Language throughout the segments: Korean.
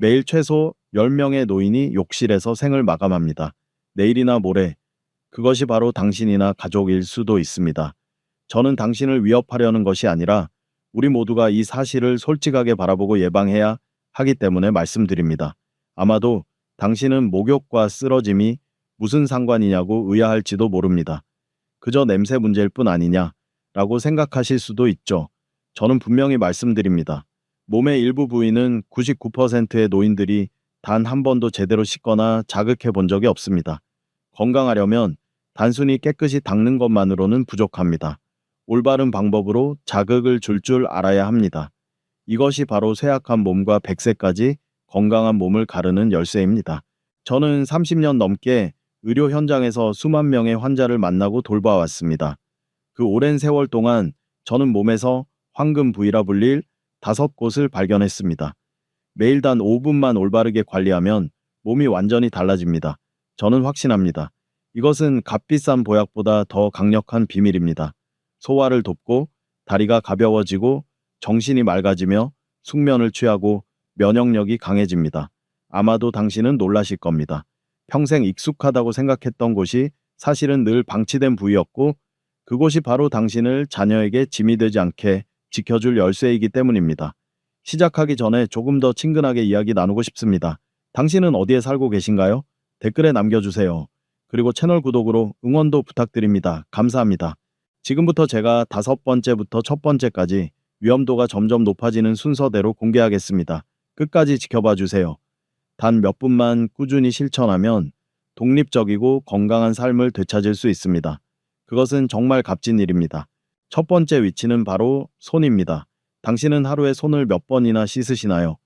매일 최소 10명의 노인이 욕실에서 생을 마감합니다. 내일이나 모레 그것이 바로 당신이나 가족일 수도 있습니다. 저는 당신을 위협하려는 것이 아니라 우리 모두가 이 사실을 솔직하게 바라보고 예방해야 하기 때문에 말씀드립니다. 아마도 당신은 목욕과 쓰러짐이 무슨 상관이냐고 의아할지도 모릅니다. 그저 냄새 문제일 뿐 아니냐라고 생각하실 수도 있죠. 저는 분명히 말씀드립니다. 몸의 일부 부위는 99%의 노인들이 단 한 번도 제대로 씻거나 자극해 본 적이 없습니다. 건강하려면 단순히 깨끗이 닦는 것만으로는 부족합니다. 올바른 방법으로 자극을 줄 알아야 합니다. 이것이 바로 쇠약한 몸과 100세까지 건강한 몸을 가르는 열쇠입니다. 저는 30년 넘게 의료 현장에서 수만 명의 환자를 만나고 돌봐왔습니다. 그 오랜 세월 동안 저는 몸에서 황금 부위라 불릴 5곳을 발견했습니다. 매일 단 5분만 올바르게 관리하면 몸이 완전히 달라집니다. 저는 확신합니다. 이것은 값비싼 보약보다 더 강력한 비밀입니다. 소화를 돕고 다리가 가벼워지고 정신이 맑아지며 숙면을 취하고 면역력이 강해집니다. 아마도 당신은 놀라실 겁니다. 평생 익숙하다고 생각했던 곳이 사실은 늘 방치된 부위였고 그곳이 바로 당신을 자녀에게 짐이 되지 않게 지켜줄 열쇠이기 때문입니다. 시작하기 전에 조금 더 친근하게 이야기 나누고 싶습니다. 당신은 어디에 살고 계신가요? 댓글에 남겨주세요. 그리고 채널 구독으로 응원도 부탁드립니다. 감사합니다. 지금부터 제가 5번째부터 첫 번째까지 위험도가 점점 높아지는 순서대로 공개하겠습니다. 끝까지 지켜봐 주세요. 단 몇 분만 꾸준히 실천하면 독립적이고 건강한 삶을 되찾을 수 있습니다. 그것은 정말 값진 일입니다. 첫 번째 위치는 바로 손입니다. 당신은 하루에 손을 몇 번이나 씻으시나요?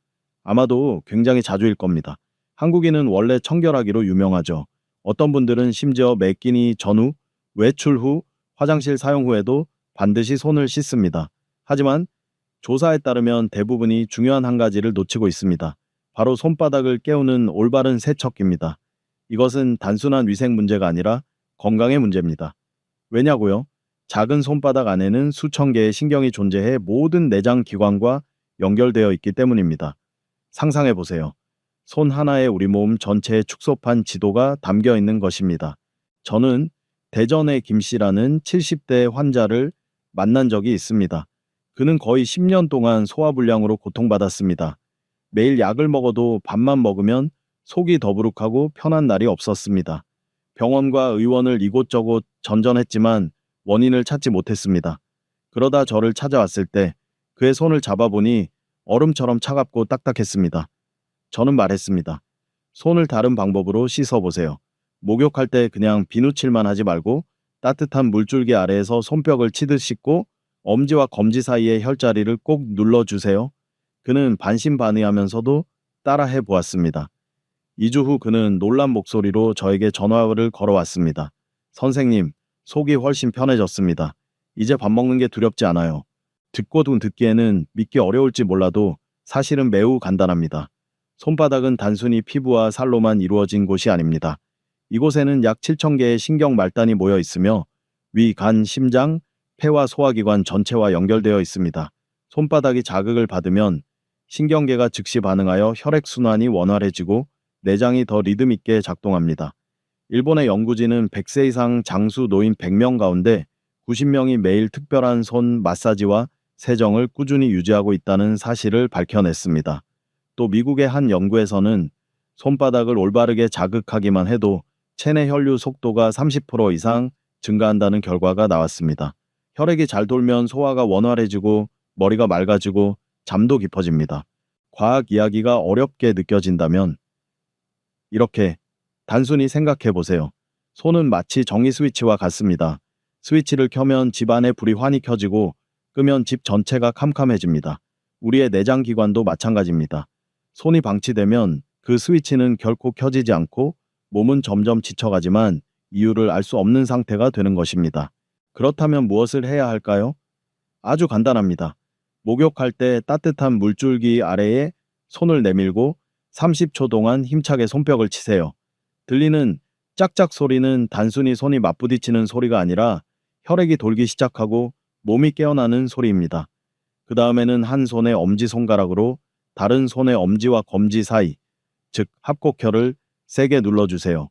아마도 굉장히 자주일 겁니다. 한국인은 원래 청결하기로 유명하죠. 어떤 분들은 심지어 매 끼니 전후, 외출 후, 화장실 사용 후에도 반드시 손을 씻습니다. 하지만 조사에 따르면 대부분이 중요한 한 가지를 놓치고 있습니다. 바로 손바닥을 깨우는 올바른 세척기입니다. 이것은 단순한 위생 문제가 아니라 건강의 문제입니다. 왜냐고요? 작은 손바닥 안에는 수천 개의 신경이 존재해 모든 내장 기관과 연결되어 있기 때문입니다. 상상해 보세요. 손 하나에 우리 몸 전체의 축소판 지도가 담겨 있는 것입니다. 저는 대전의 김 씨라는 70대 환자를 만난 적이 있습니다. 그는 거의 10년 동안 소화불량으로 고통받았습니다. 매일 약을 먹어도 밥만 먹으면 속이 더부룩하고 편한 날이 없었습니다. 병원과 의원을 이곳저곳 전전했지만 원인을 찾지 못했습니다. 그러다 저를 찾아왔을 때 그의 손을 잡아보니 얼음처럼 차갑고 딱딱했습니다. 저는 말했습니다. 손을 다른 방법으로 씻어보세요. 목욕할 때 그냥 비누칠만 하지 말고 따뜻한 물줄기 아래에서 손뼉을 치듯 씻고 엄지와 검지 사이의 혈자리를 꼭 눌러주세요. 그는 반신반의하면서도 따라해 보았습니다. 2주 후 그는 놀란 목소리로 저에게 전화를 걸어왔습니다. 선생님, 속이 훨씬 편해졌습니다. 이제 밥 먹는 게 두렵지 않아요. 듣고 듣기에는 믿기 어려울지 몰라도 사실은 매우 간단합니다. 손바닥은 단순히 피부와 살로만 이루어진 곳이 아닙니다. 이곳에는 약 7,000개의 신경 말단이 모여 있으며 위, 간, 심장, 폐와 소화기관 전체와 연결되어 있습니다. 손바닥이 자극을 받으면 신경계가 즉시 반응하여 혈액순환이 원활해지고 내장이 더 리듬있게 작동합니다. 일본의 연구진은 100세 이상 장수 노인 100명 가운데 90명이 매일 특별한 손 마사지와 세정을 꾸준히 유지하고 있다는 사실을 밝혀냈습니다. 또 미국의 한 연구에서는 손바닥을 올바르게 자극하기만 해도 체내 혈류 속도가 30% 이상 증가한다는 결과가 나왔습니다. 혈액이 잘 돌면 소화가 원활해지고 머리가 맑아지고 잠도 깊어집니다. 과학 이야기가 어렵게 느껴진다면 이렇게 단순히 생각해 보세요. 손은 마치 전기 스위치와 같습니다. 스위치를 켜면 집 안에 불이 환히 켜지고 끄면 집 전체가 캄캄해집니다. 우리의 내장 기관도 마찬가지입니다. 손이 방치되면 그 스위치는 결코 켜지지 않고 몸은 점점 지쳐가지만 이유를 알 수 없는 상태가 되는 것입니다. 그렇다면 무엇을 해야 할까요? 아주 간단합니다. 목욕할 때 따뜻한 물줄기 아래에 손을 내밀고 30초 동안 힘차게 손뼉을 치세요. 들리는 짝짝 소리는 단순히 손이 맞부딪히는 소리가 아니라 혈액이 돌기 시작하고 몸이 깨어나는 소리입니다. 그 다음에는 한 손의 엄지손가락으로 다른 손의 엄지와 검지 사이, 즉 합곡혈을 세게 눌러주세요.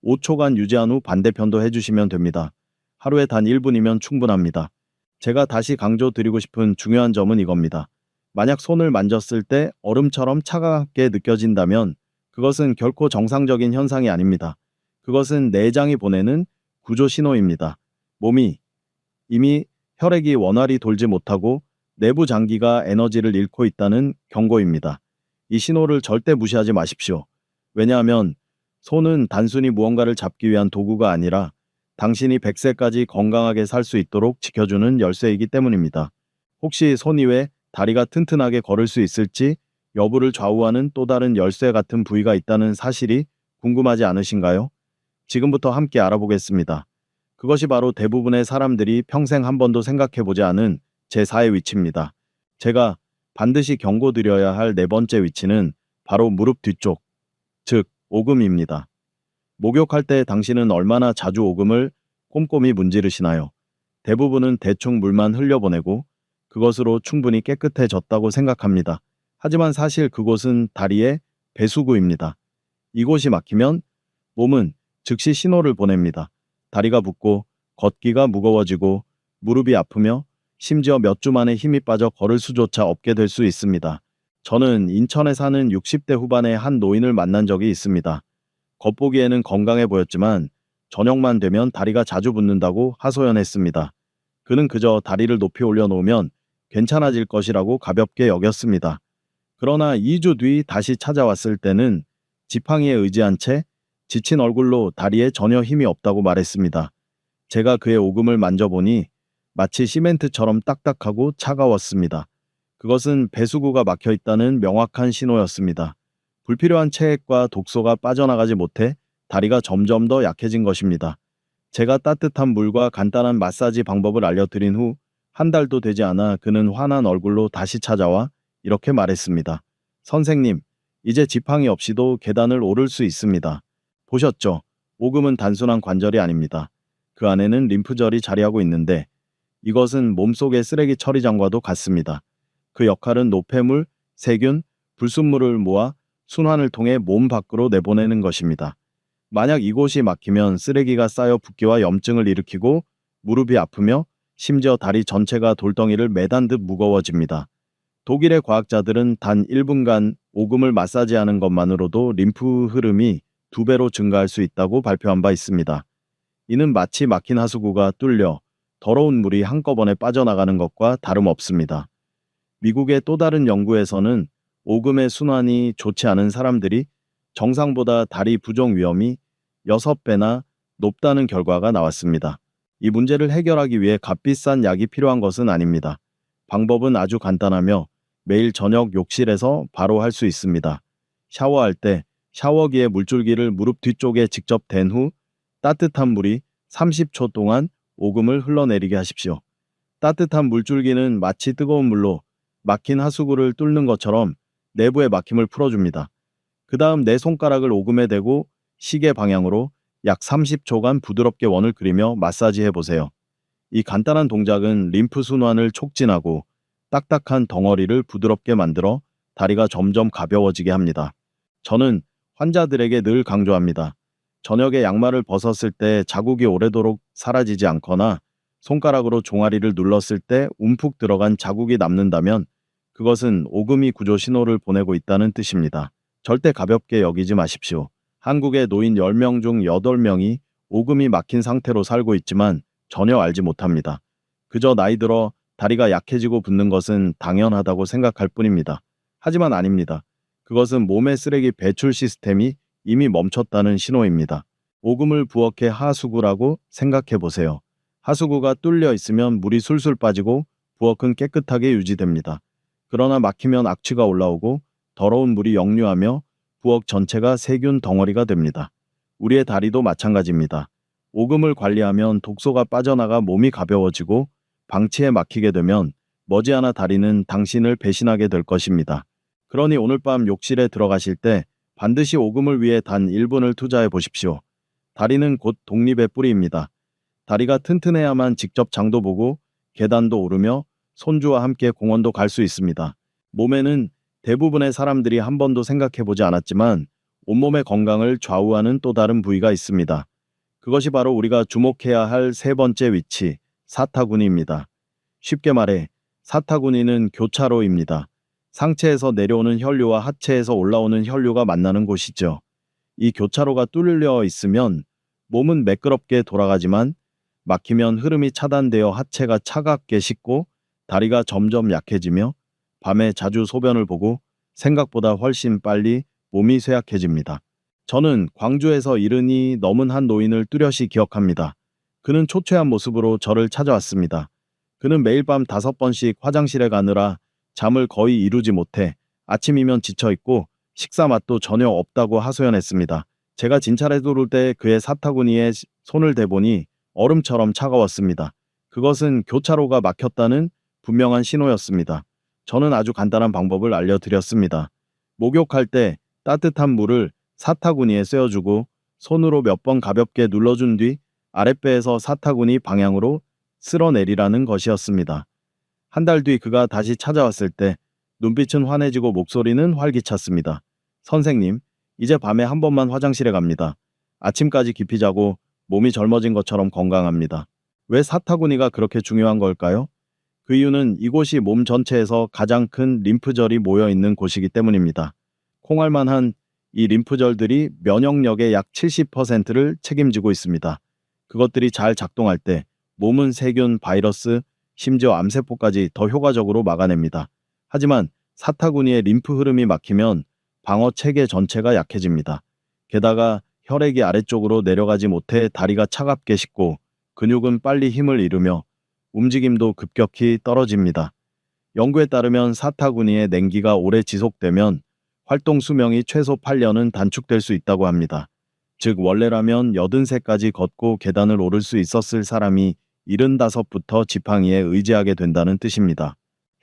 5초간 유지한 후 반대편도 해주시면 됩니다. 하루에 단 1분이면 충분합니다. 제가 다시 강조드리고 싶은 중요한 점은 이겁니다. 만약 손을 만졌을 때 얼음처럼 차갑게 느껴진다면 그것은 결코 정상적인 현상이 아닙니다. 그것은 내장이 보내는 구조 신호입니다. 몸이 이미 혈액이 원활히 돌지 못하고 내부 장기가 에너지를 잃고 있다는 경고입니다. 이 신호를 절대 무시하지 마십시오. 왜냐하면 손은 단순히 무언가를 잡기 위한 도구가 아니라 당신이 100세까지 건강하게 살 수 있도록 지켜주는 열쇠이기 때문입니다. 혹시 손 이외에 다리가 튼튼하게 걸을 수 있을지 여부를 좌우하는 또 다른 열쇠 같은 부위가 있다는 사실이 궁금하지 않으신가요? 지금부터 함께 알아보겠습니다. 그것이 바로 대부분의 사람들이 평생 한 번도 생각해보지 않은 제4의 위치입니다. 제가 반드시 경고드려야 할 네 번째 위치는 바로 무릎 뒤쪽, 즉 오금입니다. 목욕할 때 당신은 얼마나 자주 오금을 꼼꼼히 문지르시나요? 대부분은 대충 물만 흘려보내고 그것으로 충분히 깨끗해졌다고 생각합니다. 하지만 사실 그곳은 다리의 배수구입니다. 이곳이 막히면 몸은 즉시 신호를 보냅니다. 다리가 붓고 걷기가 무거워지고 무릎이 아프며 심지어 몇 주 만에 힘이 빠져 걸을 수조차 없게 될 수 있습니다. 저는 인천에 사는 60대 후반의 한 노인을 만난 적이 있습니다. 겉보기에는 건강해 보였지만 저녁만 되면 다리가 자주 붓는다고 하소연했습니다. 그는 그저 다리를 높이 올려놓으면 괜찮아질 것이라고 가볍게 여겼습니다. 그러나 2주 뒤 다시 찾아왔을 때는 지팡이에 의지한 채 지친 얼굴로 다리에 전혀 힘이 없다고 말했습니다. 제가 그의 오금을 만져보니 마치 시멘트처럼 딱딱하고 차가웠습니다. 그것은 배수구가 막혀 있다는 명확한 신호였습니다. 불필요한 체액과 독소가 빠져나가지 못해 다리가 점점 더 약해진 것입니다. 제가 따뜻한 물과 간단한 마사지 방법을 알려드린 후 한 달도 되지 않아 그는 환한 얼굴로 다시 찾아와 이렇게 말했습니다. 선생님, 이제 지팡이 없이도 계단을 오를 수 있습니다. 보셨죠? 오금은 단순한 관절이 아닙니다. 그 안에는 림프절이 자리하고 있는데 이것은 몸속의 쓰레기 처리장과도 같습니다. 그 역할은 노폐물, 세균, 불순물을 모아 순환을 통해 몸 밖으로 내보내는 것입니다. 만약 이곳이 막히면 쓰레기가 쌓여 붓기와 염증을 일으키고 무릎이 아프며 심지어 다리 전체가 돌덩이를 매단 듯 무거워집니다. 독일의 과학자들은 단 1분간 오금을 마사지하는 것만으로도 림프 흐름이 2배로 증가할 수 있다고 발표한 바 있습니다. 이는 마치 막힌 하수구가 뚫려 더러운 물이 한꺼번에 빠져나가는 것과 다름없습니다. 미국의 또 다른 연구에서는 오금의 순환이 좋지 않은 사람들이 정상보다 다리 부종 위험이 6배나 높다는 결과가 나왔습니다. 이 문제를 해결하기 위해 값비싼 약이 필요한 것은 아닙니다. 방법은 아주 간단하며 매일 저녁 욕실에서 바로 할 수 있습니다. 샤워할 때 샤워기의 물줄기를 무릎 뒤쪽에 직접 댄 후 따뜻한 물이 30초 동안 오금을 흘러내리게 하십시오. 따뜻한 물줄기는 마치 뜨거운 물로 막힌 하수구를 뚫는 것처럼 내부의 막힘을 풀어줍니다. 그 다음 내 손가락을 오금에 대고 시계 방향으로 약 30초간 부드럽게 원을 그리며 마사지 해보세요. 이 간단한 동작은 림프 순환을 촉진하고 딱딱한 덩어리를 부드럽게 만들어 다리가 점점 가벼워지게 합니다. 저는 환자들에게 늘 강조합니다. 저녁에 양말을 벗었을 때 자국이 오래도록 사라지지 않거나 손가락으로 종아리를 눌렀을 때 움푹 들어간 자국이 남는다면 그것은 오금이 구조 신호를 보내고 있다는 뜻입니다. 절대 가볍게 여기지 마십시오. 한국의 노인 10명 중 8명이 오금이 막힌 상태로 살고 있지만 전혀 알지 못합니다. 그저 나이 들어 다리가 약해지고 붓는 것은 당연하다고 생각할 뿐입니다. 하지만 아닙니다. 그것은 몸의 쓰레기 배출 시스템이 이미 멈췄다는 신호입니다. 오금을 부엌의 하수구라고 생각해 보세요. 하수구가 뚫려 있으면 물이 술술 빠지고 부엌은 깨끗하게 유지됩니다. 그러나 막히면 악취가 올라오고 더러운 물이 역류하며 부엌 전체가 세균 덩어리가 됩니다. 우리의 다리도 마찬가지입니다. 오금을 관리하면 독소가 빠져나가 몸이 가벼워지고 방치에 막히게 되면 머지않아 다리는 당신을 배신하게 될 것입니다. 그러니 오늘 밤 욕실에 들어가실 때 반드시 오금을 위해 단 1분을 투자해 보십시오. 다리는 곧 독립의 뿌리입니다. 다리가 튼튼해야만 직접 장도 보고 계단도 오르며 손주와 함께 공원도 갈 수 있습니다. 몸에는 대부분의 사람들이 한 번도 생각해보지 않았지만 온몸의 건강을 좌우하는 또 다른 부위가 있습니다. 그것이 바로 우리가 주목해야 할 세 번째 위치, 사타구니입니다. 쉽게 말해 사타구니는 교차로입니다. 상체에서 내려오는 혈류와 하체에서 올라오는 혈류가 만나는 곳이죠. 이 교차로가 뚫려 있으면 몸은 매끄럽게 돌아가지만 막히면 흐름이 차단되어 하체가 차갑게 식고 다리가 점점 약해지며 밤에 자주 소변을 보고 생각보다 훨씬 빨리 몸이 쇠약해집니다. 저는 광주에서 70이 넘은 한 노인을 뚜렷이 기억합니다. 그는 초췌한 모습으로 저를 찾아왔습니다. 그는 매일 밤 5번씩 화장실에 가느라 잠을 거의 이루지 못해 아침이면 지쳐있고 식사 맛도 전혀 없다고 하소연했습니다. 제가 진찰해 들어올 때 그의 사타구니에 손을 대보니 얼음처럼 차가웠습니다. 그것은 교차로가 막혔다는 분명한 신호였습니다. 저는 아주 간단한 방법을 알려드렸습니다. 목욕할 때 따뜻한 물을 사타구니에 쐬어주고 손으로 몇 번 가볍게 눌러준 뒤 아랫배에서 사타구니 방향으로 쓸어내리라는 것이었습니다. 한 달 뒤 그가 다시 찾아왔을 때 눈빛은 환해지고 목소리는 활기찼습니다. 선생님, 이제 밤에 한 번만 화장실에 갑니다. 아침까지 깊이 자고 몸이 젊어진 것처럼 건강합니다. 왜 사타구니가 그렇게 중요한 걸까요? 그 이유는 이곳이 몸 전체에서 가장 큰 림프절이 모여 있는 곳이기 때문입니다. 콩알만한 이 림프절들이 면역력의 약 70%를 책임지고 있습니다. 그것들이 잘 작동할 때 몸은 세균, 바이러스, 심지어 암세포까지 더 효과적으로 막아냅니다. 하지만 사타구니의 림프 흐름이 막히면 방어 체계 전체가 약해집니다. 게다가 혈액이 아래쪽으로 내려가지 못해 다리가 차갑게 식고 근육은 빨리 힘을 잃으며 움직임도 급격히 떨어집니다. 연구에 따르면 사타구니의 냉기가 오래 지속되면 활동 수명이 최소 8년은 단축될 수 있다고 합니다. 즉 원래라면 83까지 걷고 계단을 오를 수 있었을 사람이 75부터 지팡이에 의지하게 된다는 뜻입니다.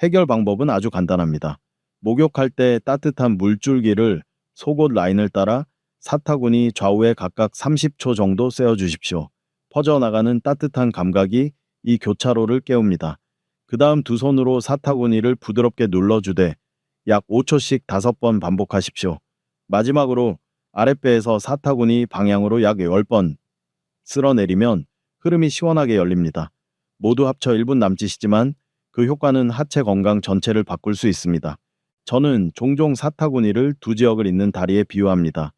해결 방법은 아주 간단합니다. 목욕할 때 따뜻한 물줄기를 속옷 라인을 따라 사타구니 좌우에 각각 30초 정도 쐬어주십시오. 퍼져나가는 따뜻한 감각이 이 교차로를 깨웁니다. 그 다음 두 손으로 사타구니를 부드럽게 눌러주되 약 5초씩 5번 반복하십시오. 마지막으로 아랫배에서 사타구니 방향으로 약 10번 쓸어내리면 흐름이 시원하게 열립니다. 모두 합쳐 1분 남짓이지만 그 효과는 하체 건강 전체를 바꿀 수 있습니다. 저는 종종 사타구니를 두 지역을 잇는 다리에 비유합니다.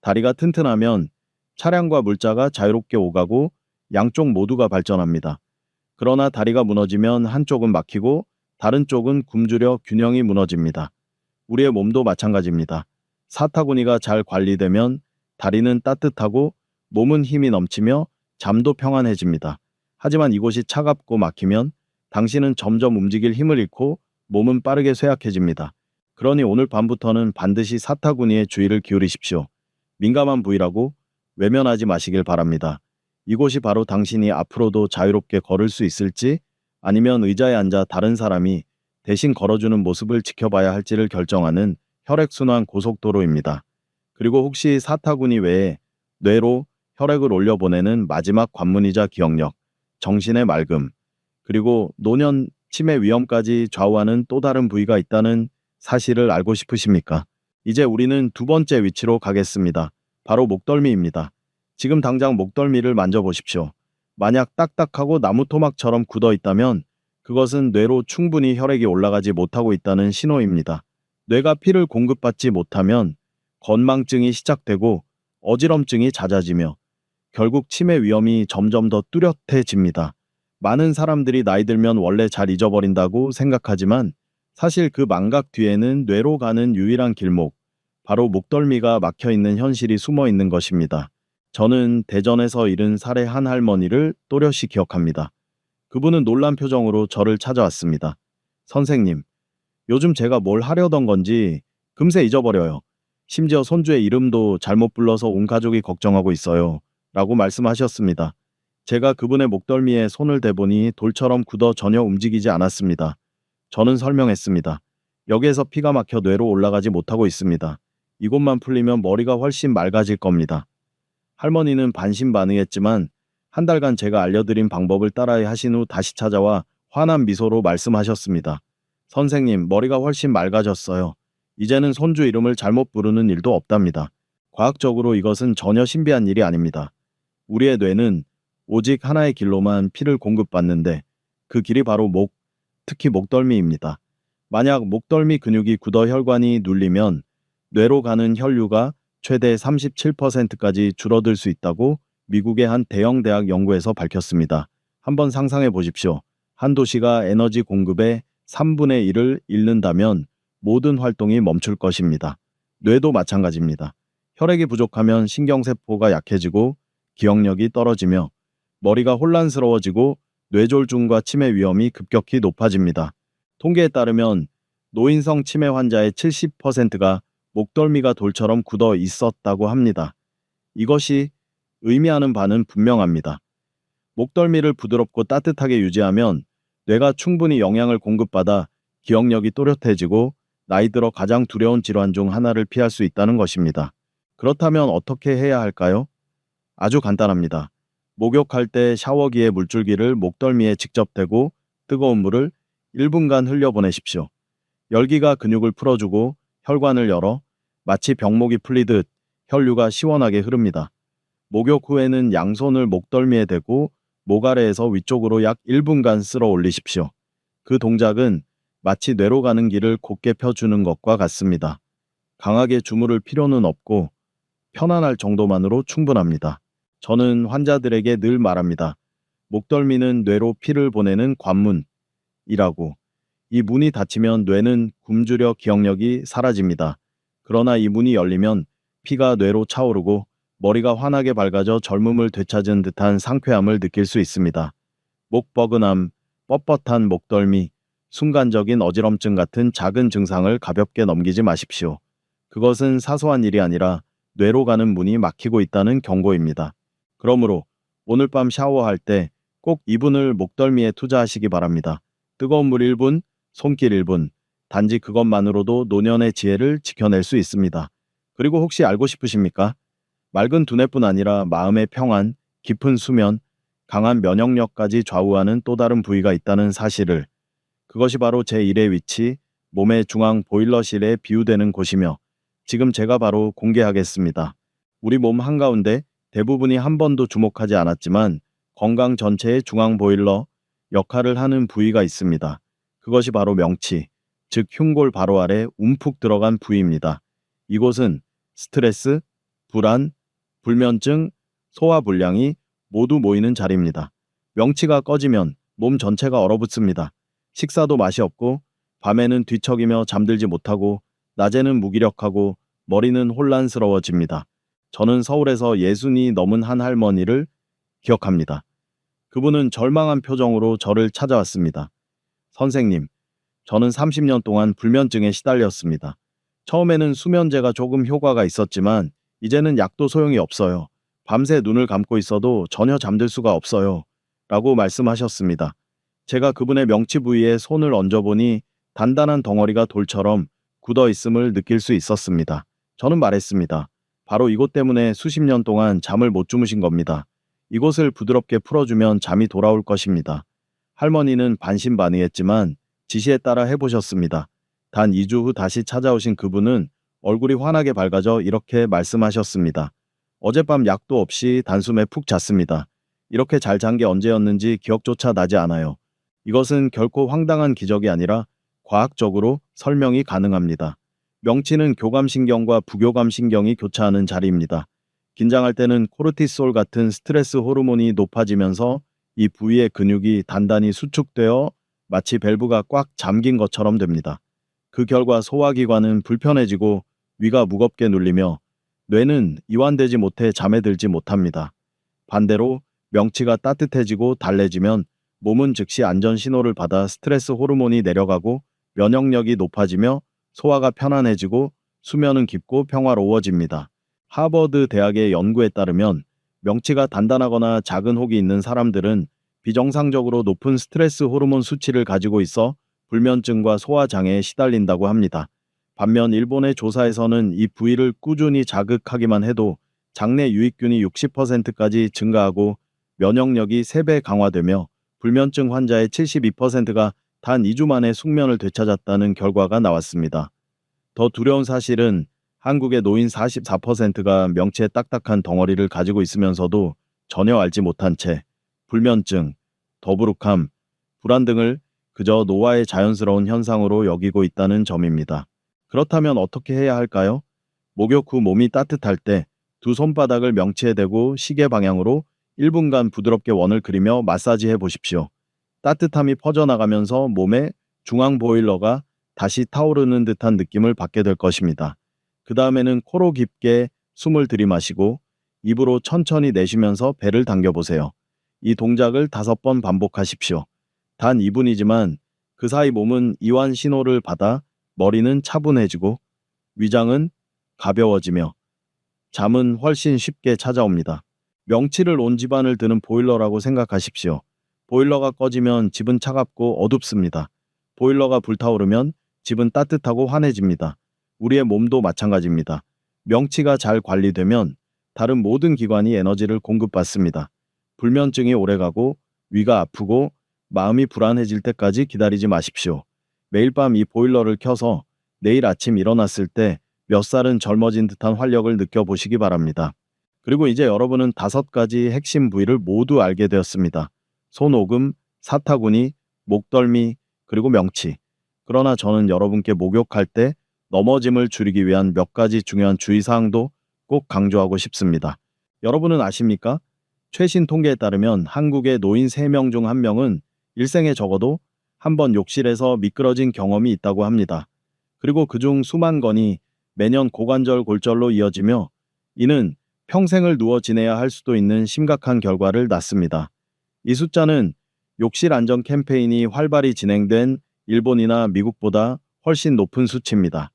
다리가 튼튼하면 차량과 물자가 자유롭게 오가고 양쪽 모두가 발전합니다. 그러나 다리가 무너지면 한쪽은 막히고 다른 쪽은 굶주려 균형이 무너집니다. 우리의 몸도 마찬가지입니다. 사타구니가 잘 관리되면 다리는 따뜻하고 몸은 힘이 넘치며 잠도 평안해집니다. 하지만 이곳이 차갑고 막히면 당신은 점점 움직일 힘을 잃고 몸은 빠르게 쇠약해집니다. 그러니 오늘 밤부터는 반드시 사타구니에 주의를 기울이십시오. 민감한 부위라고 외면하지 마시길 바랍니다. 이곳이 바로 당신이 앞으로도 자유롭게 걸을 수 있을지 아니면 의자에 앉아 다른 사람이 대신 걸어주는 모습을 지켜봐야 할지를 결정하는 혈액순환 고속도로입니다. 그리고 혹시 사타구니 외에 뇌로 혈액을 올려보내는 마지막 관문이자 기억력, 정신의 맑음, 그리고 노년 치매 위험까지 좌우하는 또 다른 부위가 있다는 사실을 알고 싶으십니까? 이제 우리는 두 번째 위치로 가겠습니다. 바로 목덜미입니다. 지금 당장 목덜미를 만져보십시오. 만약 딱딱하고 나무 토막처럼 굳어 있다면 그것은 뇌로 충분히 혈액이 올라가지 못하고 있다는 신호입니다. 뇌가 피를 공급받지 못하면 건망증이 시작되고 어지럼증이 잦아지며 결국 치매 위험이 점점 더 뚜렷해집니다. 많은 사람들이 나이 들면 원래 잘 잊어버린다고 생각하지만 사실 그 망각 뒤에는 뇌로 가는 유일한 길목, 바로 목덜미가 막혀있는 현실이 숨어 있는 것입니다. 저는 대전에서 잃은 살해 한 할머니를 또렷이 기억합니다. 그분은 놀란 표정으로 저를 찾아왔습니다. 선생님, 요즘 제가 뭘 하려던 건지 금세 잊어버려요. 심지어 손주의 이름도 잘못 불러서 온 가족이 걱정하고 있어요. 라고 말씀하셨습니다. 제가 그분의 목덜미에 손을 대보니 돌처럼 굳어 전혀 움직이지 않았습니다. 저는 설명했습니다. 여기에서 피가 막혀 뇌로 올라가지 못하고 있습니다. 이곳만 풀리면 머리가 훨씬 맑아질 겁니다. 할머니는 반신반의했지만 한 달간 제가 알려드린 방법을 따라야 하신 후 다시 찾아와 환한 미소로 말씀하셨습니다. 선생님, 머리가 훨씬 맑아졌어요. 이제는 손주 이름을 잘못 부르는 일도 없답니다. 과학적으로 이것은 전혀 신비한 일이 아닙니다. 우리의 뇌는 오직 하나의 길로만 피를 공급받는데 그 길이 바로 목, 특히 목덜미입니다. 만약 목덜미 근육이 굳어 혈관이 눌리면 뇌로 가는 혈류가 최대 37%까지 줄어들 수 있다고 미국의 한 대형 대학 연구에서 밝혔습니다. 한번 상상해 보십시오. 한 도시가 에너지 공급의 3분의 1을 잃는다면 모든 활동이 멈출 것입니다. 뇌도 마찬가지입니다. 혈액이 부족하면 신경세포가 약해지고 기억력이 떨어지며 머리가 혼란스러워지고 뇌졸중과 치매 위험이 급격히 높아집니다. 통계에 따르면 노인성 치매 환자의 70%가 목덜미가 돌처럼 굳어 있었다고 합니다. 이것이 의미하는 바는 분명합니다. 목덜미를 부드럽고 따뜻하게 유지하면 뇌가 충분히 영양을 공급받아 기억력이 또렷해지고 나이 들어 가장 두려운 질환 중 하나를 피할 수 있다는 것입니다. 그렇다면 어떻게 해야 할까요? 아주 간단합니다. 목욕할 때 샤워기의 물줄기를 목덜미에 직접 대고 뜨거운 물을 1분간 흘려보내십시오. 열기가 근육을 풀어주고 혈관을 열어 마치 병목이 풀리듯 혈류가 시원하게 흐릅니다. 목욕 후에는 양손을 목덜미에 대고 목 아래에서 위쪽으로 약 1분간 쓸어 올리십시오. 그 동작은 마치 뇌로 가는 길을 곧게 펴주는 것과 같습니다. 강하게 주무를 필요는 없고 편안할 정도만으로 충분합니다. 저는 환자들에게 늘 말합니다. 목덜미는 뇌로 피를 보내는 관문이라고. 이 문이 닫히면 뇌는 굶주려 기억력이 사라집니다. 그러나 이 문이 열리면 피가 뇌로 차오르고 머리가 환하게 밝아져 젊음을 되찾은 듯한 상쾌함을 느낄 수 있습니다. 목 뻐근함, 뻣뻣한 목덜미, 순간적인 어지럼증 같은 작은 증상을 가볍게 넘기지 마십시오. 그것은 사소한 일이 아니라 뇌로 가는 문이 막히고 있다는 경고입니다. 그러므로 오늘 밤 샤워할 때 꼭 이분을 목덜미에 투자하시기 바랍니다. 뜨거운 물 1분, 손길 1분, 단지 그것만으로도 노년의 지혜를 지켜낼 수 있습니다. 그리고 혹시 알고 싶으십니까? 맑은 두뇌뿐 아니라 마음의 평안, 깊은 수면, 강한 면역력까지 좌우하는 또 다른 부위가 있다는 사실을, 그것이 바로 제1의 위치, 몸의 중앙 보일러실에 비유되는 곳이며 지금 제가 바로 공개하겠습니다. 우리 몸 한가운데 대부분이 한 번도 주목하지 않았지만 건강 전체의 중앙 보일러 역할을 하는 부위가 있습니다. 그것이 바로 명치, 즉 흉골 바로 아래 움푹 들어간 부위입니다. 이곳은 스트레스, 불안, 불면증, 소화불량이 모두 모이는 자리입니다. 명치가 꺼지면 몸 전체가 얼어붙습니다. 식사도 맛이 없고 밤에는 뒤척이며 잠들지 못하고 낮에는 무기력하고 머리는 혼란스러워집니다. 저는 서울에서 60이 넘은 한 할머니를 기억합니다. 그분은 절망한 표정으로 저를 찾아왔습니다. 선생님, 저는 30년 동안 불면증에 시달렸습니다. 처음에는 수면제가 조금 효과가 있었지만 이제는 약도 소용이 없어요. 밤새 눈을 감고 있어도 전혀 잠들 수가 없어요. 라고 말씀하셨습니다. 제가 그분의 명치 부위에 손을 얹어보니 단단한 덩어리가 돌처럼 굳어 있음을 느낄 수 있었습니다. 저는 말했습니다. 바로 이곳 때문에 수십 년 동안 잠을 못 주무신 겁니다. 이곳을 부드럽게 풀어주면 잠이 돌아올 것입니다. 할머니는 반신반의했지만 지시에 따라 해보셨습니다. 단 2주 후 다시 찾아오신 그분은 얼굴이 환하게 밝아져 이렇게 말씀하셨습니다. 어젯밤 약도 없이 단숨에 푹 잤습니다. 이렇게 잘 잔 게 언제였는지 기억조차 나지 않아요. 이것은 결코 황당한 기적이 아니라 과학적으로 설명이 가능합니다. 명치는 교감신경과 부교감신경이 교차하는 자리입니다. 긴장할 때는 코르티솔 같은 스트레스 호르몬이 높아지면서 이 부위의 근육이 단단히 수축되어 마치 밸브가 꽉 잠긴 것처럼 됩니다. 그 결과 소화기관은 불편해지고 위가 무겁게 눌리며 뇌는 이완되지 못해 잠에 들지 못합니다. 반대로 명치가 따뜻해지고 달래지면 몸은 즉시 안전 신호를 받아 스트레스 호르몬이 내려가고 면역력이 높아지며 소화가 편안해지고 수면은 깊고 평화로워집니다. 하버드 대학의 연구에 따르면 명치가 단단하거나 작은 혹이 있는 사람들은 비정상적으로 높은 스트레스 호르몬 수치를 가지고 있어 불면증과 소화장애에 시달린다고 합니다. 반면 일본의 조사에서는 이 부위를 꾸준히 자극하기만 해도 장내 유익균이 60%까지 증가하고 면역력이 3배 강화되며 불면증 환자의 72%가 단 2주 만에 숙면을 되찾았다는 결과가 나왔습니다. 더 두려운 사실은 한국의 노인 44%가 명치에 딱딱한 덩어리를 가지고 있으면서도 전혀 알지 못한 채 불면증, 더부룩함, 불안 등을 그저 노화의 자연스러운 현상으로 여기고 있다는 점입니다. 그렇다면 어떻게 해야 할까요? 목욕 후 몸이 따뜻할 때 두 손바닥을 명치에 대고 시계 방향으로 1분간 부드럽게 원을 그리며 마사지해 보십시오. 따뜻함이 퍼져나가면서 몸의 중앙 보일러가 다시 타오르는 듯한 느낌을 받게 될 것입니다. 그 다음에는 코로 깊게 숨을 들이마시고 입으로 천천히 내쉬면서 배를 당겨보세요. 이 동작을 5번 반복하십시오. 단 2분이지만 그 사이 몸은 이완 신호를 받아 머리는 차분해지고 위장은 가벼워지며 잠은 훨씬 쉽게 찾아옵니다. 명치를 온 집안을 드는 보일러라고 생각하십시오. 보일러가 꺼지면 집은 차갑고 어둡습니다. 보일러가 불타오르면 집은 따뜻하고 환해집니다. 우리의 몸도 마찬가지입니다. 명치가 잘 관리되면 다른 모든 기관이 에너지를 공급받습니다. 불면증이 오래가고 위가 아프고 마음이 불안해질 때까지 기다리지 마십시오. 매일 밤 이 보일러를 켜서 내일 아침 일어났을 때 몇 살은 젊어진 듯한 활력을 느껴보시기 바랍니다. 그리고 이제 여러분은 5가지 핵심 부위를 모두 알게 되었습니다. 손오금, 사타구니, 목덜미, 그리고 명치. 그러나 저는 여러분께 목욕할 때 넘어짐을 줄이기 위한 몇 가지 중요한 주의사항도 꼭 강조하고 싶습니다. 여러분은 아십니까? 최신 통계에 따르면 한국의 노인 3명 중 1명은 일생에 적어도 한 번 욕실에서 미끄러진 경험이 있다고 합니다. 그리고 그중 수만 건이 매년 고관절 골절로 이어지며 이는 평생을 누워 지내야 할 수도 있는 심각한 결과를 낳습니다. 이 숫자는 욕실 안전 캠페인이 활발히 진행된 일본이나 미국보다 훨씬 높은 수치입니다.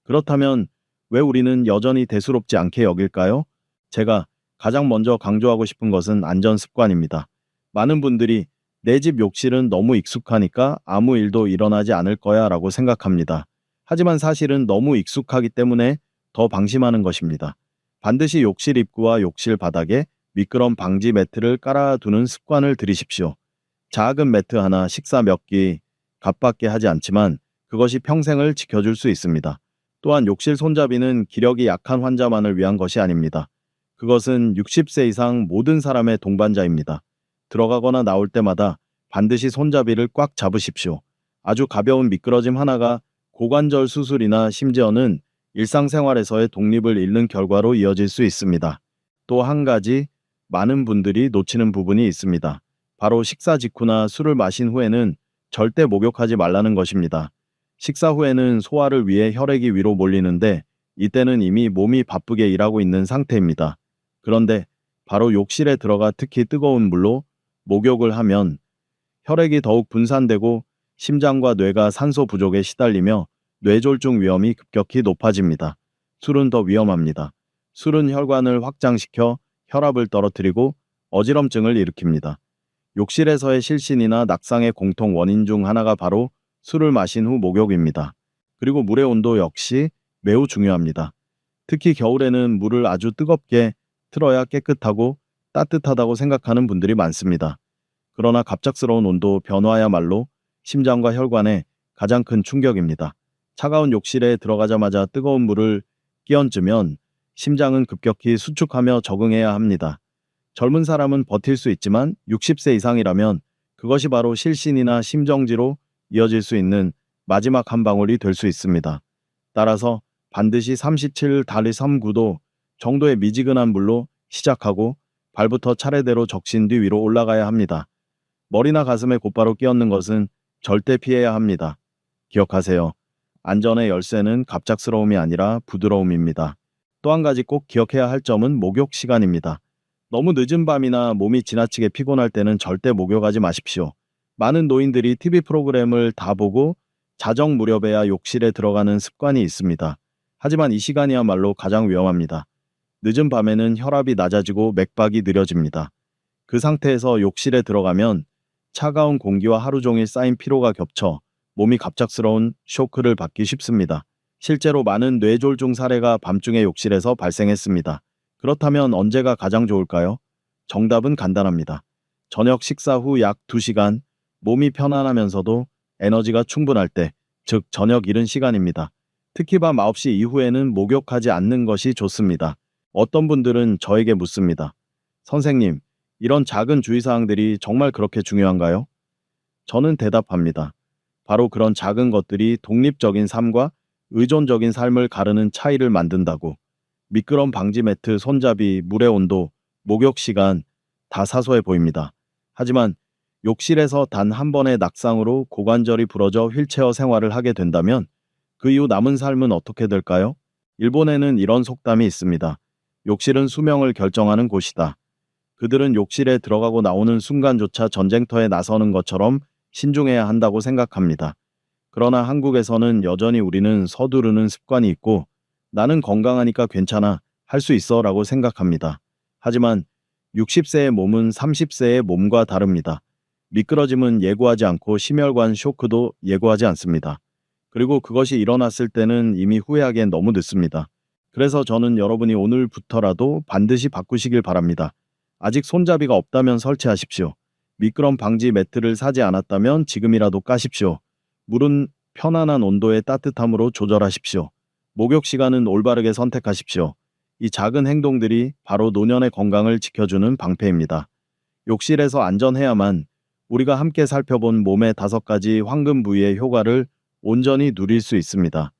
그렇다면 왜 우리는 여전히 대수롭지 않게 여길까요? 제가 가장 먼저 강조하고 싶은 것은 안전 습관입니다. 많은 분들이 내 집 욕실은 너무 익숙하니까 아무 일도 일어나지 않을 거야 라고 생각합니다. 하지만 사실은 너무 익숙하기 때문에 더 방심하는 것입니다. 반드시 욕실 입구와 욕실 바닥에 미끄럼 방지 매트를 깔아두는 습관을 들이십시오. 작은 매트 하나 식사 몇 끼 값밖에 하지 않지만 그것이 평생을 지켜줄 수 있습니다. 또한 욕실 손잡이는 기력이 약한 환자만을 위한 것이 아닙니다. 그것은 60세 이상 모든 사람의 동반자입니다. 들어가거나 나올 때마다 반드시 손잡이를 꽉 잡으십시오. 아주 가벼운 미끄러짐 하나가 고관절 수술이나 심지어는 일상생활에서의 독립을 잃는 결과로 이어질 수 있습니다. 또 한 가지 많은 분들이 놓치는 부분이 있습니다. 바로 식사 직후나 술을 마신 후에는 절대 목욕하지 말라는 것입니다. 식사 후에는 소화를 위해 혈액이 위로 몰리는데 이때는 이미 몸이 바쁘게 일하고 있는 상태입니다. 그런데 바로 욕실에 들어가 특히 뜨거운 물로 목욕을 하면 혈액이 더욱 분산되고 심장과 뇌가 산소 부족에 시달리며 뇌졸중 위험이 급격히 높아집니다. 술은 더 위험합니다. 술은 혈관을 확장시켜 혈압을 떨어뜨리고 어지럼증을 일으킵니다. 욕실에서의 실신이나 낙상의 공통 원인 중 하나가 바로 술을 마신 후 목욕입니다. 그리고 물의 온도 역시 매우 중요합니다. 특히 겨울에는 물을 아주 뜨겁게 틀어야 깨끗하고 따뜻하다고 생각하는 분들이 많습니다. 그러나 갑작스러운 온도 변화야말로 심장과 혈관에 가장 큰 충격입니다. 차가운 욕실에 들어가자마자 뜨거운 물을 끼얹으면 심장은 급격히 수축하며 적응해야 합니다. 젊은 사람은 버틸 수 있지만 60세 이상이라면 그것이 바로 실신이나 심정지로 이어질 수 있는 마지막 한 방울이 될 수 있습니다. 따라서 반드시 37-39도 정도의 미지근한 물로 시작하고 발부터 차례대로 적신 뒤 위로 올라가야 합니다. 머리나 가슴에 곧바로 끼얹는 것은 절대 피해야 합니다. 기억하세요. 안전의 열쇠는 갑작스러움이 아니라 부드러움입니다. 또 한 가지 꼭 기억해야 할 점은 목욕 시간입니다. 너무 늦은 밤이나 몸이 지나치게 피곤할 때는 절대 목욕하지 마십시오. 많은 노인들이 TV 프로그램을 다 보고 자정 무렵에야 욕실에 들어가는 습관이 있습니다. 하지만 이 시간이야말로 가장 위험합니다. 늦은 밤에는 혈압이 낮아지고 맥박이 느려집니다. 그 상태에서 욕실에 들어가면 차가운 공기와 하루 종일 쌓인 피로가 겹쳐 몸이 갑작스러운 쇼크를 받기 쉽습니다. 실제로 많은 뇌졸중 사례가 밤중에 욕실에서 발생했습니다. 그렇다면 언제가 가장 좋을까요? 정답은 간단합니다. 저녁 식사 후 약 2시간, 몸이 편안하면서도 에너지가 충분할 때, 즉 저녁 이른 시간입니다. 특히 밤 9시 이후에는 목욕하지 않는 것이 좋습니다. 어떤 분들은 저에게 묻습니다. 선생님, 이런 작은 주의사항들이 정말 그렇게 중요한가요? 저는 대답합니다. 바로 그런 작은 것들이 독립적인 삶과 의존적인 삶을 가르는 차이를 만든다고. 미끄럼 방지 매트, 손잡이, 물의 온도, 목욕 시간 다 사소해 보입니다. 하지만 욕실에서 단 한 번의 낙상으로 고관절이 부러져 휠체어 생활을 하게 된다면 그 이후 남은 삶은 어떻게 될까요? 일본에는 이런 속담이 있습니다. 욕실은 수명을 결정하는 곳이다. 그들은 욕실에 들어가고 나오는 순간조차 전쟁터에 나서는 것처럼 신중해야 한다고 생각합니다. 그러나 한국에서는 여전히 우리는 서두르는 습관이 있고 나는 건강하니까 괜찮아, 할 수 있어 라고 생각합니다. 하지만 60세의 몸은 30세의 몸과 다릅니다. 미끄러짐은 예고하지 않고 심혈관 쇼크도 예고하지 않습니다. 그리고 그것이 일어났을 때는 이미 후회하기엔 너무 늦습니다. 그래서 저는 여러분이 오늘부터라도 반드시 바꾸시길 바랍니다. 아직 손잡이가 없다면 설치하십시오. 미끄럼 방지 매트를 사지 않았다면 지금이라도 까십시오. 물은 편안한 온도의 따뜻함으로 조절하십시오. 목욕 시간은 올바르게 선택하십시오. 이 작은 행동들이 바로 노년의 건강을 지켜주는 방패입니다. 욕실에서 안전해야만 우리가 함께 살펴본 몸의 5가지 황금 부위의 효과를 온전히 누릴 수 있습니다.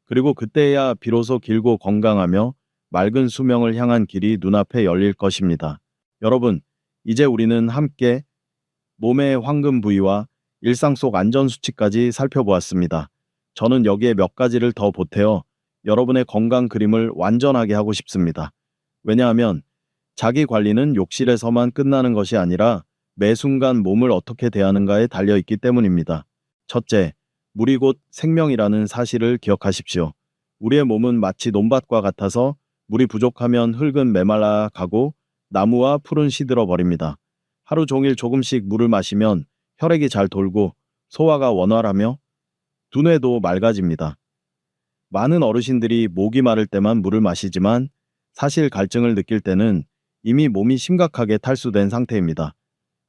그리고 그때야 비로소 길고 건강하며 맑은 수명을 향한 길이 눈앞에 열릴 것입니다. 여러분, 이제 우리는 함께 몸의 황금 부위와 일상 속 안전 수치까지 살펴보았습니다. 저는 여기에 몇 가지를 더 보태어 여러분의 건강 그림을 완전하게 하고 싶습니다. 왜냐하면 자기 관리는 욕실에서만 끝나는 것이 아니라 매 순간 몸을 어떻게 대하는가에 달려 있기 때문입니다. 첫째, 물이 곧 생명이라는 사실을 기억하십시오. 우리의 몸은 마치 논밭과 같아서 물이 부족하면 흙은 메말라 가고 나무와 풀은 시들어 버립니다. 하루 종일 조금씩 물을 마시면 혈액이 잘 돌고 소화가 원활하며 두뇌도 맑아집니다. 많은 어르신들이 목이 마를 때만 물을 마시지만 사실 갈증을 느낄 때는 이미 몸이 심각하게 탈수된 상태입니다.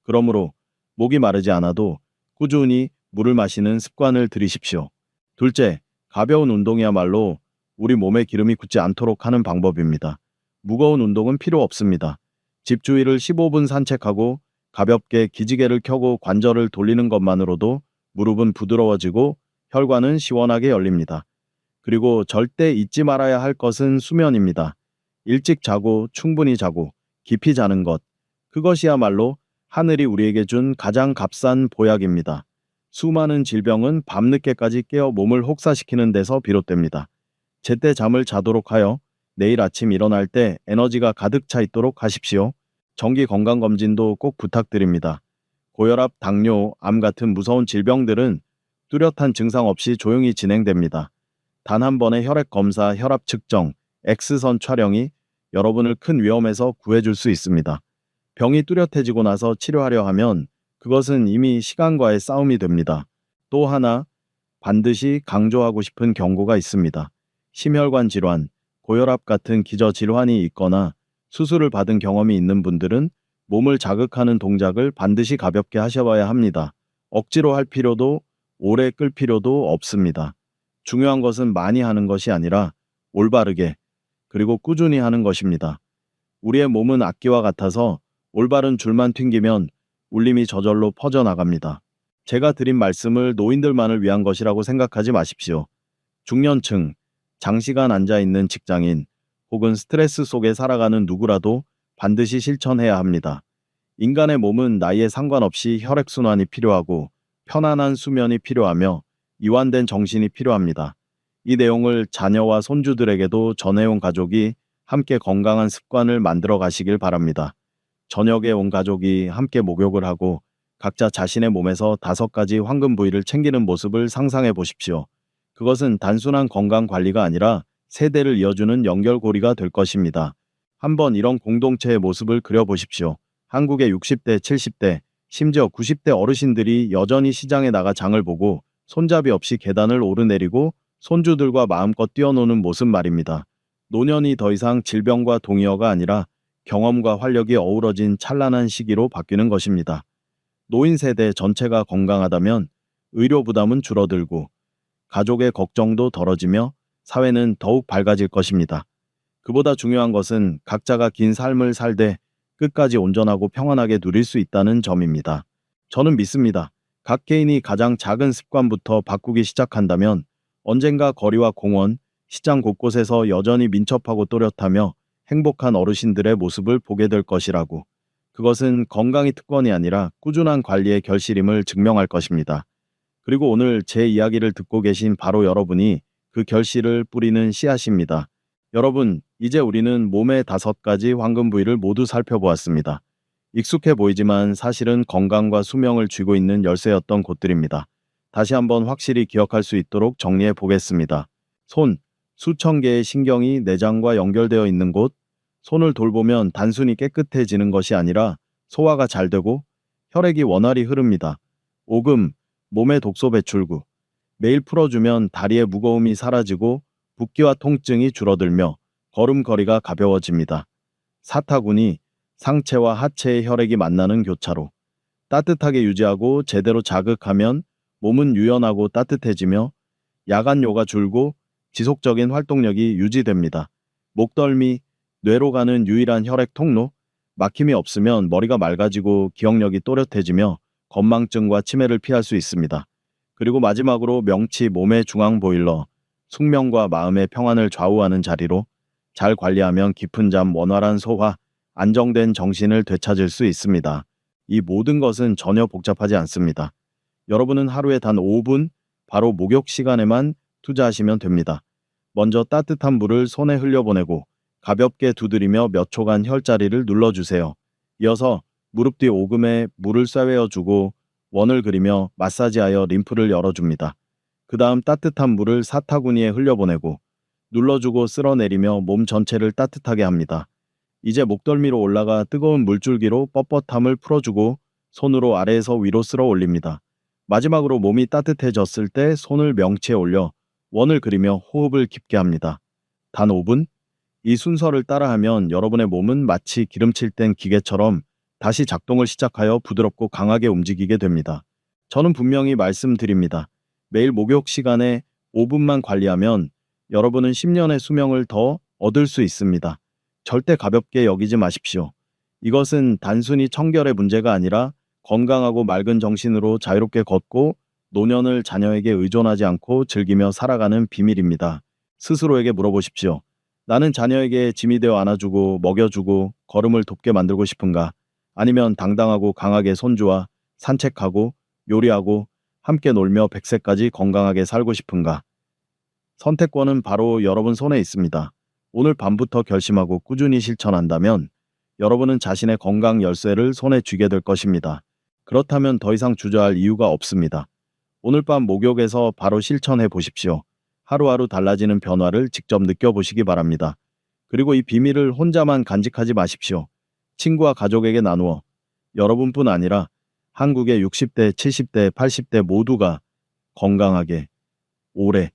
그러므로 목이 마르지 않아도 꾸준히 물을 마시는 습관을 들이십시오. 둘째, 가벼운 운동이야말로 우리 몸에 기름이 굳지 않도록 하는 방법입니다. 무거운 운동은 필요 없습니다. 집 주위를 15분 산책하고 가볍게 기지개를 켜고 관절을 돌리는 것만으로도 무릎은 부드러워지고 혈관은 시원하게 열립니다. 그리고 절대 잊지 말아야 할 것은 수면입니다. 일찍 자고 충분히 자고 깊이 자는 것. 그것이야말로 하늘이 우리에게 준 가장 값싼 보약입니다. 수많은 질병은 밤늦게까지 깨어 몸을 혹사시키는 데서 비롯됩니다. 제때 잠을 자도록 하여 내일 아침 일어날 때 에너지가 가득 차 있도록 하십시오. 정기 건강검진도 꼭 부탁드립니다. 고혈압, 당뇨, 암 같은 무서운 질병들은 뚜렷한 증상 없이 조용히 진행됩니다. 단 한 번의 혈액 검사, 혈압 측정, X선 촬영이 여러분을 큰 위험에서 구해줄 수 있습니다. 병이 뚜렷해지고 나서 치료하려 하면 그것은 이미 시간과의 싸움이 됩니다. 또 하나 반드시 강조하고 싶은 경고가 있습니다. 심혈관 질환, 고혈압 같은 기저질환이 있거나 수술을 받은 경험이 있는 분들은 몸을 자극하는 동작을 반드시 가볍게 하셔봐야 합니다. 억지로 할 필요도 오래 끌 필요도 없습니다. 중요한 것은 많이 하는 것이 아니라 올바르게 그리고 꾸준히 하는 것입니다. 우리의 몸은 악기와 같아서 올바른 줄만 튕기면 울림이 저절로 퍼져나갑니다. 제가 드린 말씀을 노인들만을 위한 것이라고 생각하지 마십시오. 중년층, 장시간 앉아있는 직장인, 혹은 스트레스 속에 살아가는 누구라도 반드시 실천해야 합니다. 인간의 몸은 나이에 상관없이 혈액순환이 필요하고 편안한 수면이 필요하며 이완된 정신이 필요합니다. 이 내용을 자녀와 손주들에게도 전해온 가족이 함께 건강한 습관을 만들어 가시길 바랍니다. 저녁에 온 가족이 함께 목욕을 하고 각자 자신의 몸에서 5가지 황금 부위를 챙기는 모습을 상상해 보십시오. 그것은 단순한 건강 관리가 아니라 세대를 이어주는 연결고리가 될 것입니다. 한번 이런 공동체의 모습을 그려보십시오. 한국의 60대, 70대, 심지어 90대 어르신들이 여전히 시장에 나가 장을 보고 손잡이 없이 계단을 오르내리고 손주들과 마음껏 뛰어노는 모습 말입니다. 노년이 더 이상 질병과 동의어가 아니라 경험과 활력이 어우러진 찬란한 시기로 바뀌는 것입니다. 노인 세대 전체가 건강하다면 의료 부담은 줄어들고 가족의 걱정도 덜어지며 사회는 더욱 밝아질 것입니다. 그보다 중요한 것은 각자가 긴 삶을 살되 끝까지 온전하고 평안하게 누릴 수 있다는 점입니다. 저는 믿습니다. 각 개인이 가장 작은 습관부터 바꾸기 시작한다면 언젠가 거리와 공원, 시장 곳곳에서 여전히 민첩하고 또렷하며 행복한 어르신들의 모습을 보게 될 것이라고. 그것은 건강이 특권이 아니라 꾸준한 관리의 결실임을 증명할 것입니다. 그리고 오늘 제 이야기를 듣고 계신 바로 여러분이 그 결실을 뿌리는 씨앗입니다. 여러분, 이제 우리는 몸의 5가지 황금 부위를 모두 살펴보았습니다. 익숙해 보이지만 사실은 건강과 수명을 쥐고 있는 열쇠였던 곳들입니다. 다시 한번 확실히 기억할 수 있도록 정리해 보겠습니다. 손, 수천 개의 신경이 내장과 연결되어 있는 곳. 손을 돌보면 단순히 깨끗해지는 것이 아니라 소화가 잘 되고 혈액이 원활히 흐릅니다. 오금, 몸의 독소 배출구. 매일 풀어주면 다리의 무거움이 사라지고 붓기와 통증이 줄어들며 걸음걸이가 가벼워집니다. 사타구니, 상체와 하체의 혈액이 만나는 교차로. 따뜻하게 유지하고 제대로 자극하면 몸은 유연하고 따뜻해지며 야간요가 줄고 지속적인 활동력이 유지됩니다. 목덜미, 뇌로 가는 유일한 혈액 통로. 막힘이 없으면 머리가 맑아지고 기억력이 또렷해지며 건망증과 치매를 피할 수 있습니다. 그리고 마지막으로 명치, 몸의 중앙 보일러. 숙명과 마음의 평안을 좌우하는 자리로 잘 관리하면 깊은 잠, 원활한 소화, 안정된 정신을 되찾을 수 있습니다. 이 모든 것은 전혀 복잡하지 않습니다. 여러분은 하루에 단 5분, 바로 목욕 시간에만 투자하시면 됩니다. 먼저 따뜻한 물을 손에 흘려보내고 가볍게 두드리며 몇 초간 혈자리를 눌러주세요. 이어서 무릎 뒤 오금에 물을 쐬매어주고 원을 그리며 마사지하여 림프를 열어줍니다. 그 다음 따뜻한 물을 사타구니에 흘려보내고 눌러주고 쓸어내리며 몸 전체를 따뜻하게 합니다. 이제 목덜미로 올라가 뜨거운 물줄기로 뻣뻣함을 풀어주고 손으로 아래에서 위로 쓸어 올립니다. 마지막으로 몸이 따뜻해졌을 때 손을 명치에 올려 원을 그리며 호흡을 깊게 합니다. 단 5분? 이 순서를 따라하면 여러분의 몸은 마치 기름칠 땐 기계처럼 다시 작동을 시작하여 부드럽고 강하게 움직이게 됩니다. 저는 분명히 말씀드립니다. 매일 목욕 시간에 5분만 관리하면 여러분은 10년의 수명을 더 얻을 수 있습니다. 절대 가볍게 여기지 마십시오. 이것은 단순히 청결의 문제가 아니라 건강하고 맑은 정신으로 자유롭게 걷고 노년을 자녀에게 의존하지 않고 즐기며 살아가는 비밀입니다. 스스로에게 물어보십시오. 나는 자녀에게 짐이 되어 안아주고 먹여주고 걸음을 돕게 만들고 싶은가? 아니면 당당하고 강하게 손주와 산책하고 요리하고 함께 놀며 100세까지 건강하게 살고 싶은가? 선택권은 바로 여러분 손에 있습니다. 오늘 밤부터 결심하고 꾸준히 실천한다면 여러분은 자신의 건강 열쇠를 손에 쥐게 될 것입니다. 그렇다면 더 이상 주저할 이유가 없습니다. 오늘 밤 목욕에서 바로 실천해 보십시오. 하루하루 달라지는 변화를 직접 느껴보시기 바랍니다. 그리고 이 비밀을 혼자만 간직하지 마십시오. 친구와 가족에게 나누어 여러분뿐 아니라 한국의 60대, 70대, 80대 모두가 건강하게, 오래,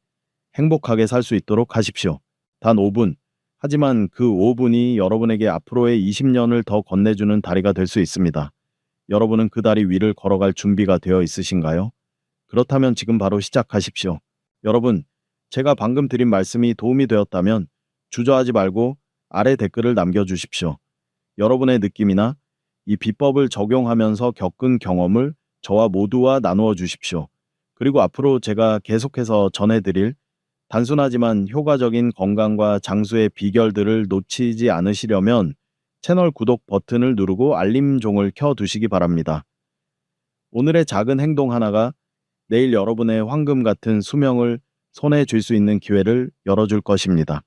행복하게 살 수 있도록 하십시오. 단 5분. 하지만 그 5분이 여러분에게 앞으로의 20년을 더 건네주는 다리가 될 수 있습니다. 여러분은 그 다리 위를 걸어갈 준비가 되어 있으신가요? 그렇다면 지금 바로 시작하십시오. 여러분, 제가 방금 드린 말씀이 도움이 되었다면 주저하지 말고 아래 댓글을 남겨주십시오. 여러분의 느낌이나 이 비법을 적용하면서 겪은 경험을 저와 모두와 나누어 주십시오. 그리고 앞으로 제가 계속해서 전해드릴 단순하지만 효과적인 건강과 장수의 비결들을 놓치지 않으시려면 채널 구독 버튼을 누르고 알림종을 켜두시기 바랍니다. 오늘의 작은 행동 하나가 내일 여러분의 황금 같은 수명을 손에 쥘 수 있는 기회를 열어줄 것입니다.